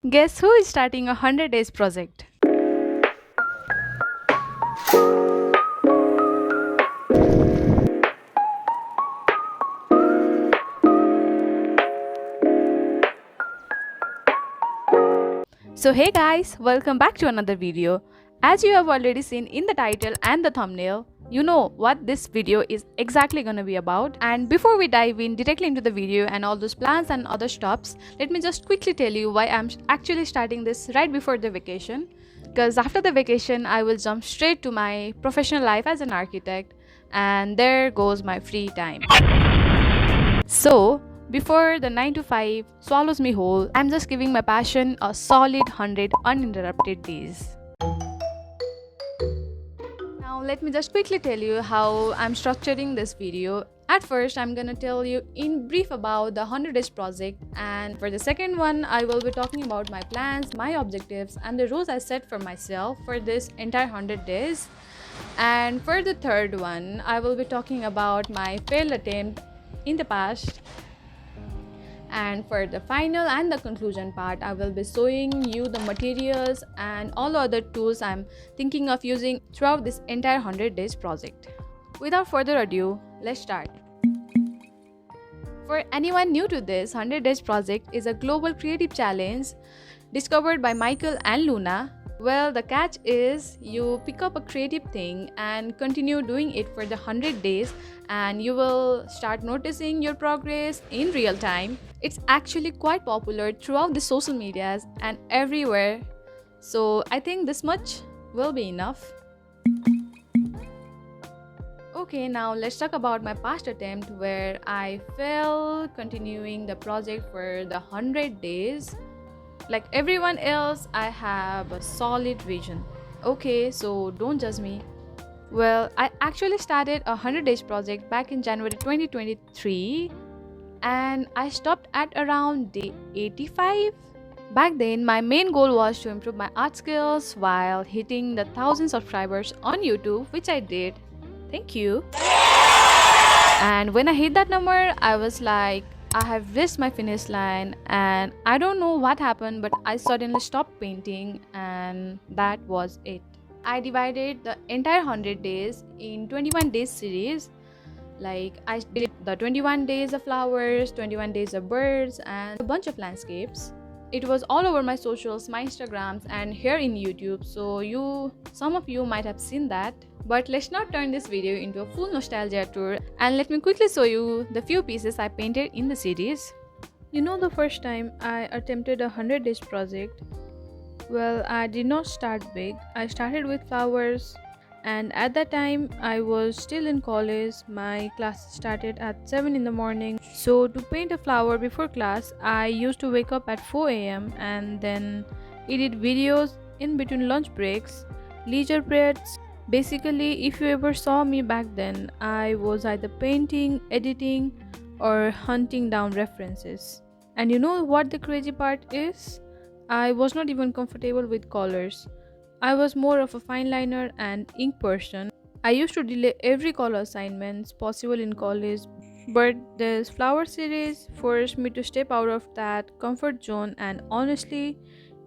Guess who is starting a 100 days project? So hey guys, welcome back to another video. As you have already seen in the title and the thumbnail, you know what this video is exactly gonna be about. And before we dive in directly into the video and all those plans and other stops, let me just quickly tell you why I'm actually starting this right before the vacation. Because after the vacation, I will jump straight to my professional life as an architect, and there goes my free time. So, before the 9 to 5 swallows me whole, I'm just giving my passion a solid 100 uninterrupted days. Now, let me just quickly tell you how I'm structuring this video. At first, I'm gonna tell you in brief about the 100 days project, and for the second one, I will be talking about my plans, my objectives, and the rules I set for myself for this entire 100 days. And for the third one, I will be talking about my failed attempt in the past. And for the final and the conclusion part, I will be showing you the materials and all the other tools I'm thinking of using throughout this entire 100 days project. Without further ado, let's start. For anyone new to this, 100 days project is a global creative challenge discovered by Michael and Luna. Well, the catch is you pick up a creative thing and continue doing it for the 100 days, and you will start noticing your progress in real time. It's actually quite popular throughout the social medias and everywhere. So I think this much will be enough. Okay, now let's talk about my past attempt where I failed continuing the project for the 100 days. Like everyone else, I have a solid vision. Okay, so don't judge me. Well, I actually started a 100 days project back in January 2023, and I stopped at around day 85. Back then, my main goal was to improve my art skills while hitting the 1,000 subscribers on YouTube, which I did. Thank you. And when I hit that number, I was like, I have reached my finish line, and I don't know what happened, but I suddenly stopped painting, and that was it. I divided the entire 100 days in 21 days series. Like I did the 21 days of flowers, 21 days of birds, and a bunch of landscapes. It was all over my socials, my Instagrams, and here in YouTube, so some of you might have seen that. But let's not turn this video into a full nostalgia tour, and let me quickly show you the few pieces I painted in the series. You know, the first time I attempted a 100 days project, well, I did not start big. I started with flowers, and at that time I was still in college. My class started at 7 in the morning. So to paint a flower before class, I used to wake up at 4 a.m. and then edit videos in between lunch breaks, leisure periods. Basically, if you ever saw me back then, I was either painting, editing, or hunting down references. And you know what the crazy part is? I was not even comfortable with colors. I was more of a fine liner and ink person. I used to delay every color assignments possible in college, but this flower series forced me to step out of that comfort zone, and honestly,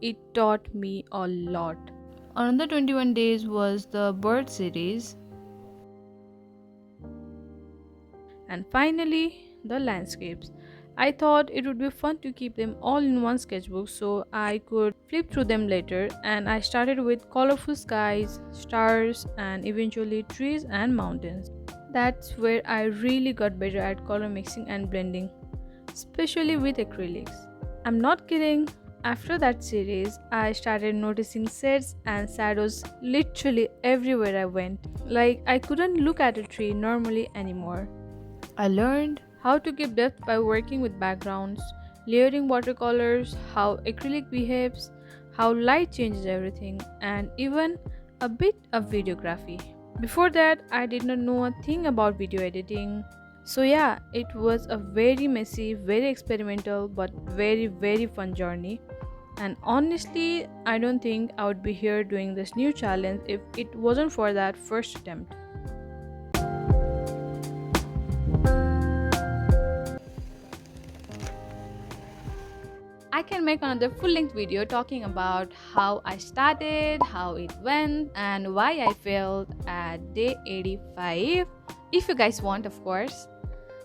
it taught me a lot. Another 21 days was the bird series, and finally, the landscapes. I thought it would be fun to keep them all in one sketchbook so I could flip through them later, and I started with colorful skies, stars, and eventually trees and mountains. That's where I really got better at color mixing and blending, especially with acrylics. I'm not kidding. After that series, I started noticing sets and shadows literally everywhere I went. Like I couldn't look at a tree normally anymore. I learned how to give depth by working with backgrounds, layering watercolors, how acrylic behaves, how light changes everything, and even a bit of videography. Before that, I did not know a thing about video editing. So, yeah, it was a very messy, very experimental, but very fun journey. And honestly, I don't think I would be here doing this new challenge if it wasn't for that first attempt. I can make another full-length video talking about how I started, how it went, and why I failed at day 85. If you guys want, of course.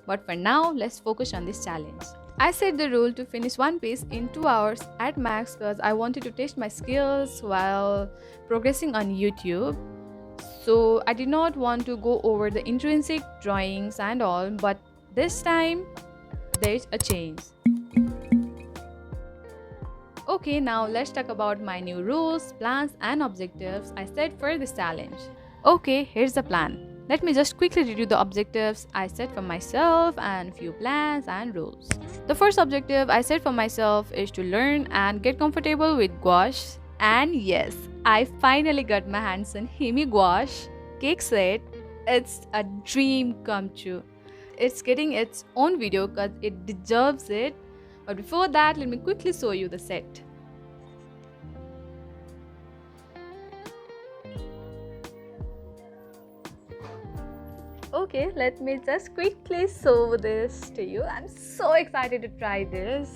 But for now, let's focus on this challenge. I set the rule to finish one piece in 2 hours at max because I wanted to test my skills while progressing on YouTube. So I did not want to go over the intrinsic drawings and all, but this time there's a change. Okay, now let's talk about my new rules, plans and objectives I set for this challenge. Okay, here's the plan. Let me just quickly review the objectives I set for myself and few plans and rules. The first objective I set for myself is to learn and get comfortable with gouache. And yes, I finally got my hands on Himi gouache cake set. It's a dream come true. It's getting its own video because it deserves it. But before that, let me quickly show you the set. Okay, let me just quickly show this to you. I'm so excited to try this.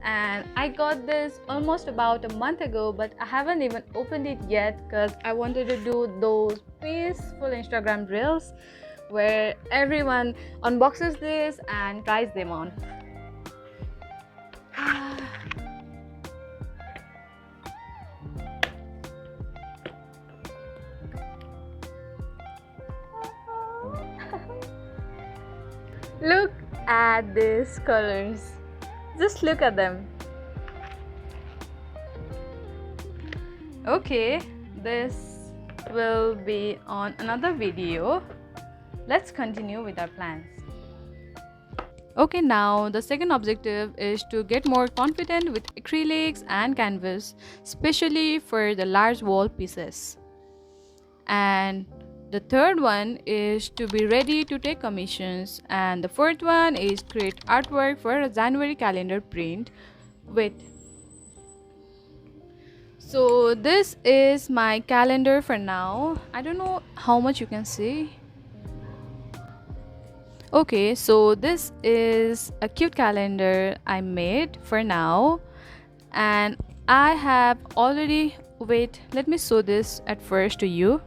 And I got this almost about a month ago, but I haven't even opened it yet because I wanted to do those peaceful Instagram reels where everyone unboxes this and tries them on. Look at these colors. Just look at them. Okay, this will be on another video. Let's continue with our plans. Okay, now the second objective is to get more confident with acrylics and canvas, especially for the large wall pieces. And the third one is to be ready to take commissions, and the fourth one is create artwork for a January calendar print with. So this is my calendar for now. I don't know how much you can see. Okay, so this is a cute calendar I made for now, and I have already, wait, let me show this at first to you.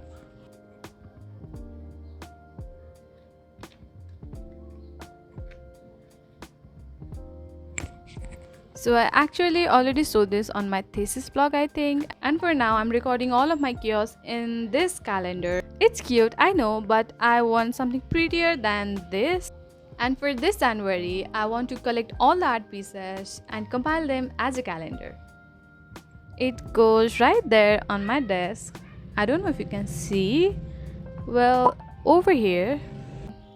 So I actually already saw this on my thesis blog, I think, and for now I'm recording all of my chaos in this calendar. It's cute, I know, but I want something prettier than this. And for this January, I want to collect all the art pieces and compile them as a calendar. It goes right there on my desk. I don't know if you can see. Well, over here.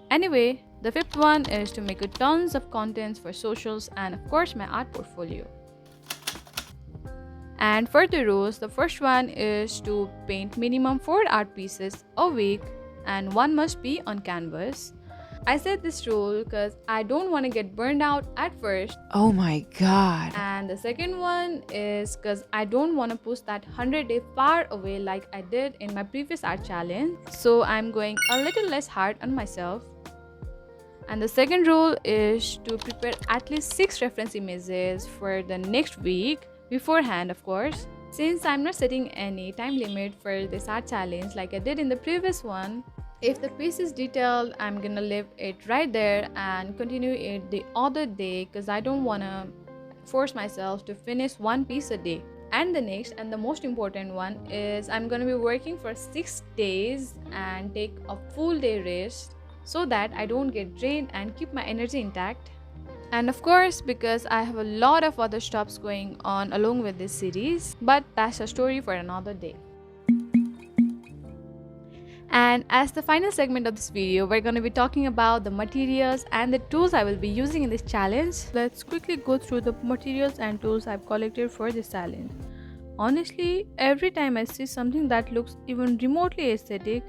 Anyway, the fifth one is to make tons of contents for socials and of course my art portfolio. And for the rules, the first one is to paint minimum 4 art pieces a week and one must be on canvas. I said this rule because I don't want to get burned out at first. Oh my god. And the second one is because I don't want to push that 100-day far away like I did in my previous art challenge. So I'm going a little less hard on myself. And the second rule is to prepare at least 6 reference images for the next week, beforehand of course. Since I'm not setting any time limit for this art challenge like I did in the previous one, if the piece is detailed, I'm gonna leave it right there and continue it the other day because I don't wanna force myself to finish one piece a day. And the next and the most important one is I'm gonna be working for 6 days and take a full day rest, so that I don't get drained and keep my energy intact. And of course, because I have a lot of other stuffs going on along with this series, but that's a story for another day. And as the final segment of this video, we're going to be talking about the materials and the tools I will be using in this challenge. Let's quickly go through the materials and tools I've collected for this challenge. Honestly, every time I see something that looks even remotely aesthetic,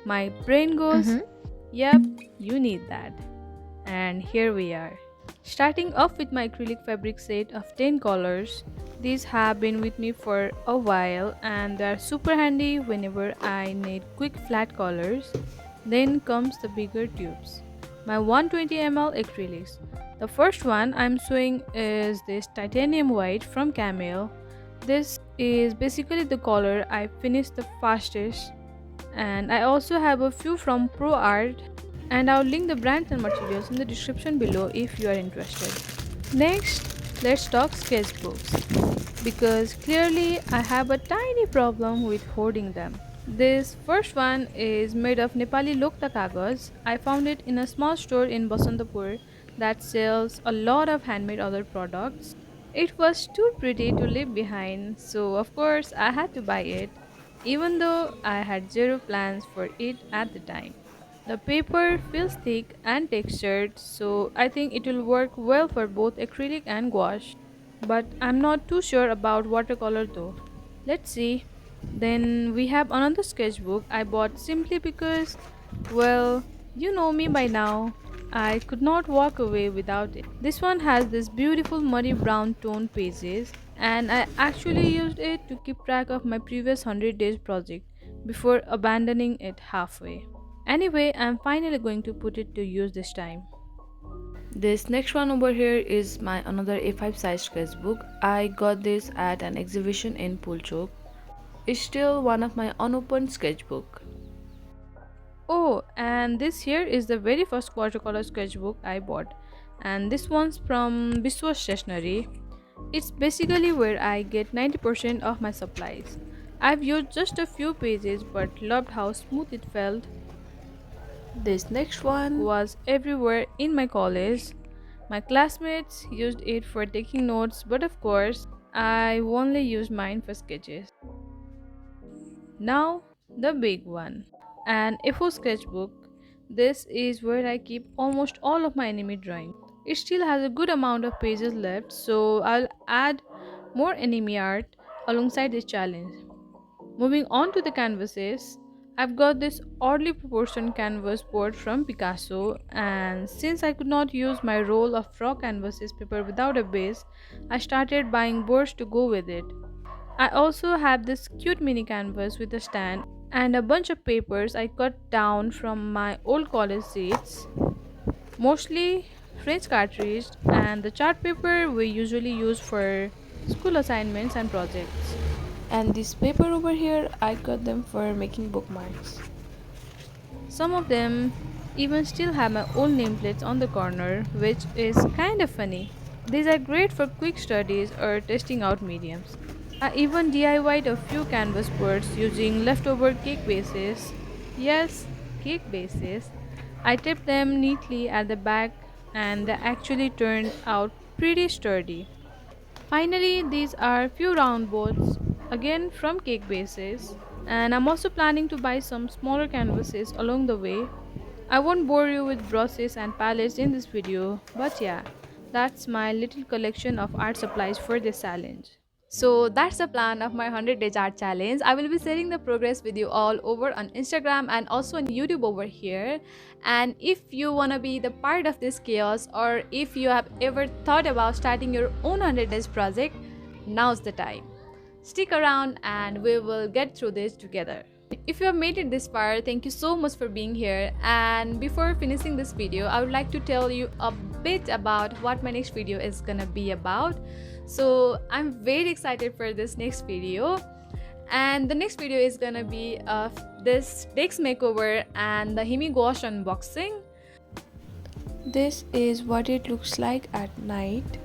my brain goes, yep, you need that. And here we are. Starting off with my acrylic fabric set of 10 colors. These have been with me for a while and they are super handy whenever I need quick flat colors. Then comes the bigger tubes. My 120 ml acrylics. The first one I'm showing is this titanium white from Camel. This is basically the color I finished the fastest, and I also have a few from Pro Art, and I'll link the brands and materials in the description below if you are interested. Next, let's talk sketchbooks, because clearly I have a tiny problem with hoarding them. This first one is made of Nepali Lokta Kagaz. I found it in a small store in Basantapur that sells a lot of handmade other products. It was too pretty to leave behind, so of course I had to buy it, even though I had zero plans for it at the time. The paper feels thick and textured, so I think it will work well for both acrylic and gouache. But I'm not too sure about watercolor though. Let's see. Then we have another sketchbook I bought simply because, well, you know me by now. I could not walk away without it. This one has this beautiful muddy brown tone pages, and I actually used it to keep track of my previous 100 days project before abandoning it halfway. Anyway, I'm finally going to put it to use this time. This next one over here is my another A5 size sketchbook. I got this at an exhibition in Pulchok. It's still one of my unopened sketchbook. Oh, and this here is the very first watercolor sketchbook I bought. And this one's from Biswa Stationery. It's basically where I get 90% of my supplies. I've used just a few pages but loved how smooth it felt. This next one was everywhere in my college. My classmates used it for taking notes, but of course, I only used mine for sketches. Now, the big one, an A4 sketchbook. This is where I keep almost all of my anime drawings. It still has a good amount of pages left, so I'll add more anime art alongside this challenge. Moving on to the canvases, I've got this oddly proportioned canvas board from Picasso, and since I could not use my roll of raw canvases paper without a base, I started buying boards to go with it. I also have this cute mini canvas with a stand and a bunch of papers I cut down from my old college sheets, mostly French cartridge, and the chart paper we usually use for school assignments and projects. And this paper over here, I got them for making bookmarks. Some of them even still have my old nameplates on the corner, which is kind of funny. These are great for quick studies or testing out mediums. I even DIY'd a few canvas boards using leftover cake bases. Yes, cake bases. I taped them neatly at the back and they actually turned out pretty sturdy. Finally, these are few round boards, again from cake bases, and I'm also planning to buy some smaller canvases along the way. I won't bore you with brushes and palettes in this video, but yeah, that's my little collection of art supplies for this challenge. So that's the plan of my 100 days art challenge. I will be sharing the progress with you all over on Instagram and also on YouTube over here. And if you want to be the part of this chaos, or if you have ever thought about starting your own 100 days project, now's the time. Stick around and we will get through this together. If you have made it this far, thank you so much for being here. And before finishing this video, I would like to tell you a bit about what my next video is gonna be about. So I'm very excited for this next video, and the next video is gonna be of this desk makeover and the Himi gouache unboxing. This is what it looks like at night.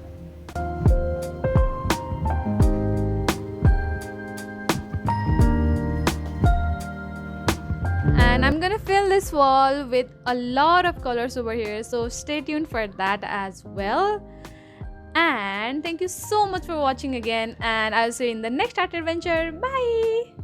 And I'm gonna fill this wall with a lot of colors over here, so stay tuned for that as well. And thank you so much for watching again, and I'll see you in the next art adventure. Bye.